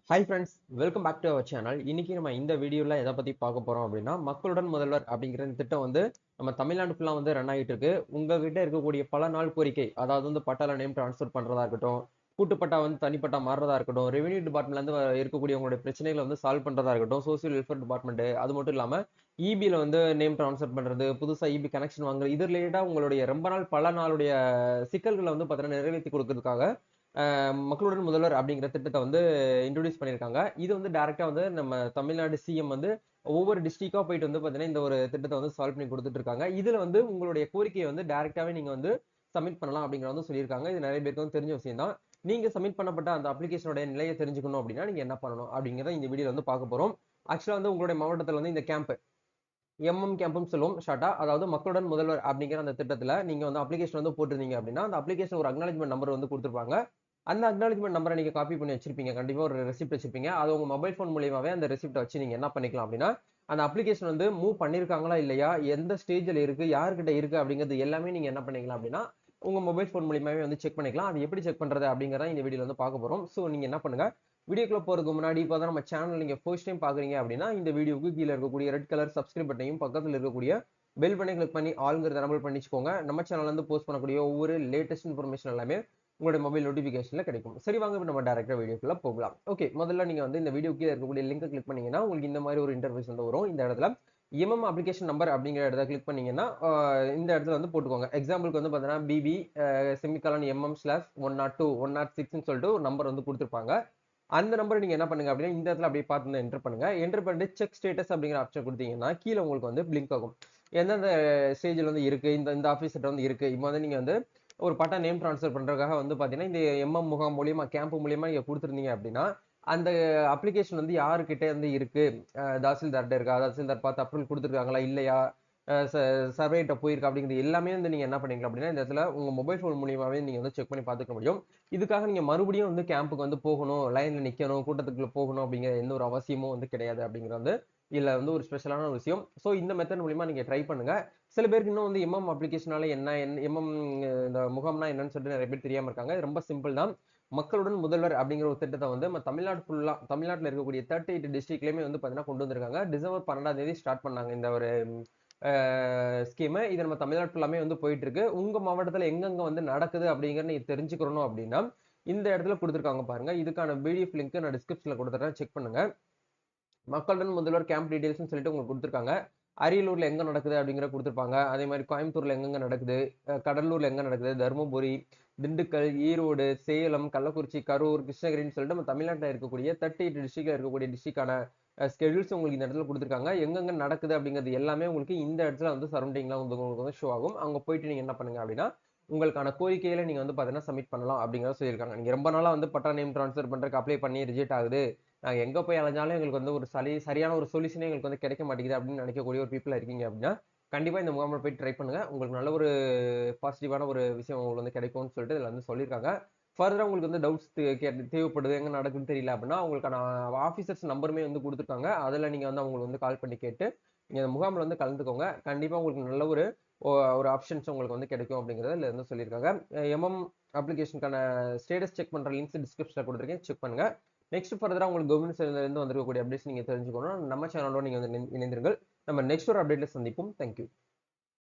Hi friends, welcome back to our channel. இன்னைக்கு நம்ம இந்த வீடியோல எதை பத்தி பார்க்க போறோம் அப்படின்னா, மக்களுடன் முதல்வர் அப்படிங்கிற இந்த திட்டம் வந்து நம்ம தமிழ்நாடு ஃபுல்லா வந்து ரன் ஆகிட்டு இருக்கு. உங்ககிட்ட இருக்கக்கூடிய பல நாள் கோரிக்கை, அதாவது வந்து பட்டால நேம் ட்ரான்ஸ்ஃபர் பண்றதா இருக்கட்டும், கூட்டுப்பட்டா வந்து தனிப்பட்டா மாறுறதா இருக்கட்டும், ரெவென்யூ டிபார்ட்மெண்ட்ல இருந்து இருக்கக்கூடிய உங்களுடைய பிரச்சனைகளை வந்து சால்வ் பண்றதா இருக்கட்டும், சோசியல் வெல்ஃபேர் டிபார்ட்மெண்ட், அது மட்டும் இல்லாம இபில வந்து நேம் ட்ரான்ஸ்ஃபர் பண்றது, புதுசா இபி கனெக்ஷன் வாங்குறது, இது ரிலேட்டடா உங்களுடைய ரொம்ப நாள் பல நாளுடைய சிக்கல்களை வந்து பார்த்தீங்கன்னா நிறைவேற்றி கொடுக்கறதுக்காக மக்களுடன் முதல்வர் அப்படிங்கிற திட்டத்தை வந்து இன்ட்ரோடியூஸ் பண்ணியிருக்காங்க. இது வந்து டைரக்டா வந்து நம்ம தமிழ்நாடு சிஎம் வந்து ஒவ்வொரு டிஸ்ட்ரிக்டா போயிட்டு வந்து பாத்தீங்கன்னா இந்த ஒரு திட்டத்தை வந்து சால்வ் பண்ணி கொடுத்துட்டு இருக்காங்க. இதுல வந்து உங்களுடைய கோரிக்கையை வந்து டைரக்டாவே நீங்க வந்து சப்மிட் பண்ணலாம் அப்படிங்கிற வந்து சொல்லியிருக்காங்க. இது நிறைய பேருக்கு வந்து தெரிஞ்ச விஷயம் தான். நீங்க சப்மிட் பண்ணப்பட்ட அந்த அப்ளிகேஷனோட நிலையை தெரிஞ்சுக்கணும் அப்படின்னா நீங்க என்ன பண்ணணும் அப்படிங்கிறத இந்த வீடியோல வந்து பார்க்க போறோம். ஆக்சுவலா வந்து உங்களுடைய மாவட்டத்தில் வந்து இந்த கேம்ப் கேம்ப்னு சொல்லுவோம் ஷார்ட்டா. அதாவது மக்களுடன் முதல்வர் அப்படிங்கிற அந்த திட்டத்துல நீங்க வந்து அப்ளிகேஷன் வந்து போட்டிருந்தீங்க அப்படின்னா அந்த அப்ளிகேஷன் ஒரு அக்னாலஜ்மெண்ட் நம்பர் வந்து கொடுத்துருப்பாங்க. அந்த அக்னாலஜ்மெண்ட் நம்பரை நீங்க காப்பி பண்ணி வச்சிருப்பீங்க. கண்டிப்பா ஒரு ரெசிப்ட் வச்சிருப்பீங்க. அது உங்க மொபைல் ஃபோன் மூலியமாவே அந்த ரெசிப்ட் வச்சு நீங்க என்ன பண்ணிக்கலாம் அப்படின்னா, அந்த அப்ளிகேஷன் வந்து மூவ் பண்ணிருக்காங்களா இல்லையா, எந்த ஸ்டேஜ்ல இருக்கு, யார்கிட்ட இருக்கு அப்படிங்கிறது எல்லாமே நீங்க என்ன பண்ணிக்கலாம் அப்படின்னா, உங்க மொபைல் ஃபோன் மூலியமாவே வந்து செக் பண்ணிக்கலாம். அது எப்படி செக் பண்றது அப்படிங்கறத இந்த வீடியோல வந்து பார்க்க போறோம். சோ நீங்க என்ன பண்ணுங்க, வீடியோக்குள்ள போறதுக்கு முன்னாடி இப்பதான் நம்ம சேனல் நீங்க ஃபர்ஸ்ட் டைம் பாக்குறீங்க அப்படின்னா, இந்த வீடியோக்கு கீழே இருக்கக்கூடிய ரெட் கலர் சப்ஸ்கிரைப் பட்டனையும் பக்கத்துல இருக்கக்கூடிய பெல் பட்டனை கிளிக் பண்ணி ஆல்ங்கிறத எனபிள் பண்ணிச்சுக்கோங்க. நம்ம சேனல்ல இருந்து போஸ்ட் பண்ணக்கூடிய ஒவ்வொரு லேட்டஸ்ட் இன்ஃபர்மேஷன் எல்லாமே உங்களுடைய மொபைல் நோட்டிபிகேஷன்ல கிடைக்கும். சரி, வாங்க இப்ப நம்ம டைரக்டா வீடியோக்குள்ள போகலாம். ஓகே, முதல்ல நீங்க வந்து இந்த வீடியோ கீழ இருக்கக்கூடிய லிங்கை கிளிக் பண்ணீங்கன்னா உங்களுக்கு இந்த மாதிரி ஒரு இன்டர்ஃபேஸ் வந்து வரும். இந்த இடத்துல அப்ளிகேஷன் நம்பர் அப்படிங்கிற இடத்த கிளிக் பண்ணீங்கன்னா இந்த இடத்துல வந்து போட்டுக்கோங்க. எக்ஸாம்பிளுக்கு வந்து பாத்தீங்கன்னா பிபி செமிகாலன் MM/102 106ன்னு சொல்லிட்டு ஒரு நம்பர் வந்து கொடுத்துருப்பாங்க. அந்த நம்பர் நீங்க என்ன பண்ணுங்க அப்படின்னா இந்த இடத்துல அப்படியே பார்த்து என்டர் பண்ணுங்க. என்டர் பண்ணிட்டு செக் ஸ்டேட்டஸ் அப்படிங்கிற ஆப்ஷன் கொடுத்தீங்கன்னா கீழே உங்களுக்கு வந்து பிளிங்க் ஆகும். எந்தெந்த ஸ்டேஜ்ல வந்து இருக்கு, இந்த இந்த ஆபீஸ்கிட்ட வந்து இருக்கு. இப்போ வந்து நீங்க வந்து ஒரு பட்டா நேம் ட்ரான்ஸ்ஃபர் பண்றதுக்காக வந்து பாத்தீங்கன்னா இந்த முகாம் மூலியமா கேம்ப் மூலியமா நீங்க கொடுத்துருந்தீங்க அப்படின்னா அந்த அப்ளிகேஷன் வந்து யாருக்கிட்ட இருந்து இருக்கு, தாசில்தார்கிட்ட இருக்கா, தாசில்தார் பார்த்து அப்ரூவல் கொடுத்துருக்காங்களா இல்லையா, சர்வேட்ட போயிருக்கா அப்படிங்கிறது எல்லாமே வந்து நீங்க என்ன பண்ணிக்கலாம் அப்படின்னா இந்த இடத்துல உங்க மொபைல் போன் மூலியமாவே நீங்க வந்து செக் பண்ணி பார்த்துக்க முடியும். இதுக்காக நீங்க மறுபடியும் வந்து கேம்புக்கு வந்து போகணும், லைன்ல நிக்கணும், கூட்டத்துக்குள்ள போகணும் அப்படிங்கிற எந்த ஒரு அவசியமும் வந்து கிடையாது அப்படிங்கிறது வந்து இதுல வந்து ஒரு ஸ்பெஷலான ஒரு விஷயம். சோ இந்த மெத்தட் மூலியமா நீங்க ட்ரை பண்ணுங்க. சில பேருக்கு இன்னும் வந்து அப்ளிகேஷனால என்ன இந்த முகாம்னா என்னன்னு சொல்லிட்டு நிறைய பேர் தெரியாம இருக்காங்க. இது ரொம்ப சிம்பிள் தான். மக்களுடன் முதல்வர் அப்படிங்கிற ஒரு திட்டத்தை வந்து நம்ம தமிழ்நாடு ஃபுல்லா, தமிழ்நாட்டில் இருக்கக்கூடிய 38 டிஸ்ட்ரிக்ட்லயுமே வந்து பாத்தீங்கன்னா கொண்டு வந்திருக்காங்க. டிசம்பர் 12ஆம் தேதி ஸ்டார்ட் பண்ணாங்க இந்த ஒரு ஸ்கீம். இது நம்ம தமிழ்நாடு ஃபுல்லாமே வந்து போயிட்டு இருக்கு. உங்க மாவட்டத்துல எங்கெங்க வந்து நடக்குது அப்படிங்கறத நீங்க தெரிஞ்சுக்கணும் அப்படின்னா இந்த இடத்துல கொடுத்துருக்காங்க பாருங்க. இதுக்கான பிடிஎஃப் லிங்க் நான் டிஸ்கிரிப்ஷன்ல கொடுத்துறேன், செக் பண்ணுங்க. மக்களுடன் முதல்வர் கேம்ப் டீடைல்ஸ்னு சொல்லிட்டு உங்களுக்கு கொடுத்துருக்காங்க. அரியலூர்ல எங்க நடக்குது அப்படிங்கிற கொடுத்துருப்பாங்க. அதே மாதிரி கோயம்புத்தூர்ல எங்கெங்க நடக்குது, கடலூர்ல எங்க நடக்குது, தருமபுரி, திண்டுக்கல், ஈரோடு, சேலம், கள்ளக்குறிச்சி, கரூர், கிருஷ்ணகிரின்னு சொல்லிட்டு நம்ம தமிழ்நாட்டில் இருக்கக்கூடிய 38 டிஸ்ட்ரிக்ட்ல இருக்கக்கூடிய டிஸ்ட்ரிக்டான ஸ்கெடியூல்ஸ் உங்களுக்கு இந்த இடத்துல கொடுத்துருக்காங்க. எங்கெங்க நடக்குது அப்படிங்கிறது எல்லாமே உங்களுக்கு இந்த இடத்துல வந்து சரௌண்டிங்ல வந்து உங்களுக்கு வந்து ஷோ ஆகும். அங்க போயிட்டு நீங்க என்ன பண்ணுங்க அப்படின்னா உங்களுக்கான கோரிக்கையில நீங்க வந்து பாத்தீங்கன்னா சப்மிட் பண்ணலாம் அப்படிங்கறத சொல்லியிருக்காங்க. நீங்க ரொம்ப நாளா வந்து பட்டா நேம் ட்ரான்ஸ்ஃபர் பண்றதுக்கு அப்ளை பண்ணி ரிஜெக்ட் ஆகுது, நாங்க எங்க போய் அலைஞ்சாலும் எங்களுக்கு வந்து ஒரு சரியான ஒரு சொல்யூஷனே எங்களுக்கு வந்து கிடைக்க மாட்டேங்குது அப்படின்னு நினைக்கக்கூடிய ஒரு பீப்புளா இருக்கீங்க அப்படின்னா கண்டிப்பா இந்த முகாமில் போய் ட்ரை பண்ணுங்க. உங்களுக்கு நல்ல ஒரு பாசிட்டிவான ஒரு விஷயம் உங்களுக்கு வந்து கிடைக்கும்னு சொல்லிட்டு இதுல வந்து சொல்லியிருக்காங்க. ஃபர்தரா உங்களுக்கு வந்து டவுட்ஸ் தேவைப்படுது, எங்க நடக்குதுன்னு தெரியல அப்படின்னா உங்களுக்கான ஆஃபீஸர்ஸ் நம்பருமே வந்து கொடுத்துருக்காங்க. அதுல நீங்க வந்து அவங்களுக்கு வந்து கால் பண்ணி கேட்டு நீங்க இந்த முகாமில் வந்து கலந்துக்கோங்க. கண்டிப்பா உங்களுக்கு நல்ல ஒரு ஒரு ஆப்ஷன்ஸ் உங்களுக்கு வந்து கிடைக்கும் அப்படிங்கறத இதுல இருந்து சொல்லியிருக்காங்க. அப்ளிகேஷனுக்கான ஸ்டேட்டஸ் செக் பண்ற லிங்க்ஸ் டிஸ்கிரிப்ஷன்ல கொடுத்துருக்கேன், செக் பண்ணுங்க. நெக்ஸ்ட் ஃபர்தரா உங்களுக்கு கவர்மெண்ட் சைடுல இருந்து வந்திருக்கக்கூடிய அப்டேட்ஸ் நீங்க தெரிஞ்சுக்கணும் நம்ம சேனலோட நீங்க வந்து இணைந்திருங்கள். நம்ம நெக்ஸ்ட் ஒரு அப்டேட்ல சந்திப்போம். தேங்க்யூ.